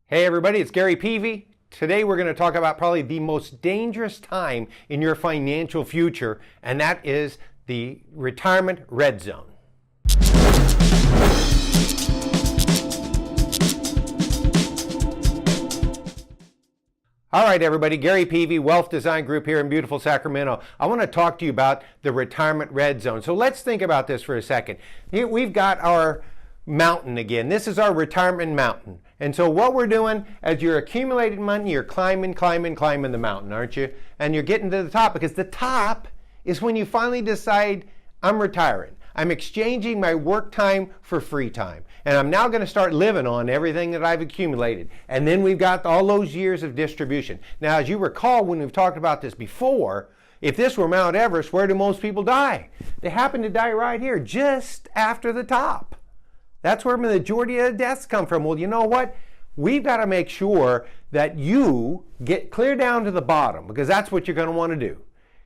Hey everybody, it's Gary Peavy. Today we're going to talk about probably the most dangerous time in your financial future, and that is the retirement red zone. All right, everybody, Gary Peavy, Wealth Design Group here in beautiful Sacramento. I want to talk to you about the retirement red zone. So let's think about this for a second. Here we've got our mountain again. This is our retirement mountain. And so what we're doing, as you're accumulating money, you're climbing the mountain, aren't you? And you're getting to the top, because the top is when you finally decide, I'm retiring. I'm exchanging my work time for free time. And I'm now going to start living on everything that I've accumulated. And then we've got all those years of distribution. Now, as you recall, when we've talked about this before, if this were Mount Everest, where do most people die? They happen to die right here, just after the top. That's where the majority of the deaths come from. Well, you know what? We've got to make sure that you get clear down to the bottom, because that's what you're going to want to do,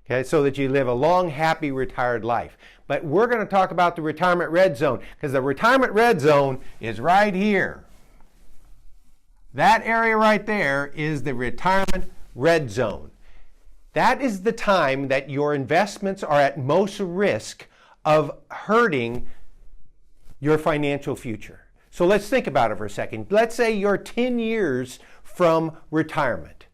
okay, so that you live a long, happy, retired life. But we're going to talk about the retirement red zone, because the retirement red zone is right here. That area right there is the retirement red zone. That is the time that your investments are at most risk of hurting your financial future. So let's think about it for a second. Let's say you're 10 years from retirement,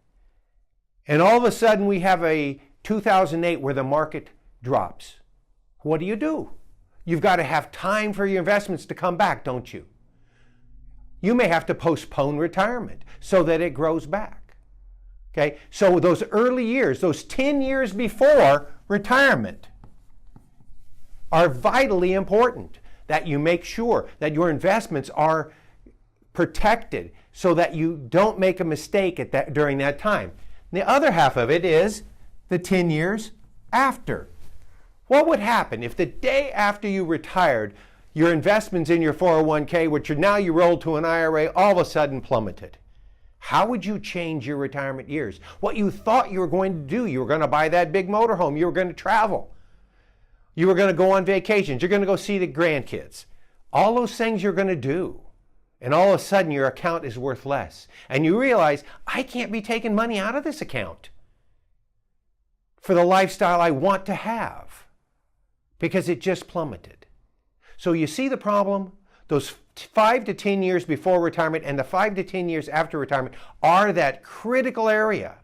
and all of a sudden we have a 2008 where the market drops. What do? You've got to have time for your investments to come back, don't you? You may have to postpone retirement so that it grows back. Okay, so those early years, those 10 years before retirement, are vitally important, that you make sure that your investments are protected so that you don't make a mistake during that time. And the other half of it is the 10 years after. What would happen if the day after you retired, your investments in your 401k, which are now you rolled to an IRA, all of a sudden plummeted? How would you change your retirement years? What you thought you were going to do, you were going to buy that big motorhome, you were going to travel, you were going to go on vacations, you're going to go see the grandkids. All those things you're going to do. And all of a sudden your account is worth less. And you realize, I can't be taking money out of this account for the lifestyle I want to have, because it just plummeted. So you see the problem? Those 5 to 10 years before retirement and the 5 to 10 years after retirement are that critical area.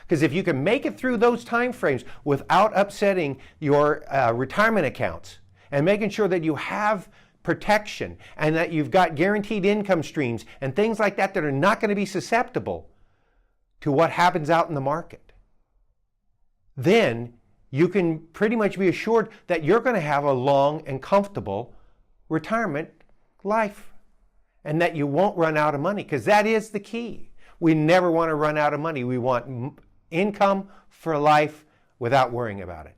Because if you can make it through those time frames without upsetting your retirement accounts, and making sure that you have protection and that you've got guaranteed income streams and things like that that are not going to be susceptible to what happens out in the market, then you can pretty much be assured that you're going to have a long and comfortable retirement life, and that you won't run out of money, because that is the key. We never want to run out of money. We want income for life without worrying about it.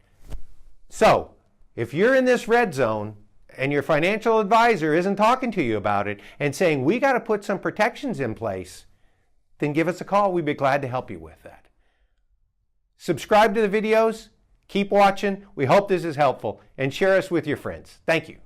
So, if you're in this red zone and your financial advisor isn't talking to you about it and saying, we got to put some protections in place, then give us a call. We'd be glad to help you with that. Subscribe to the videos. Keep watching. We hope this is helpful, and share us with your friends. Thank you.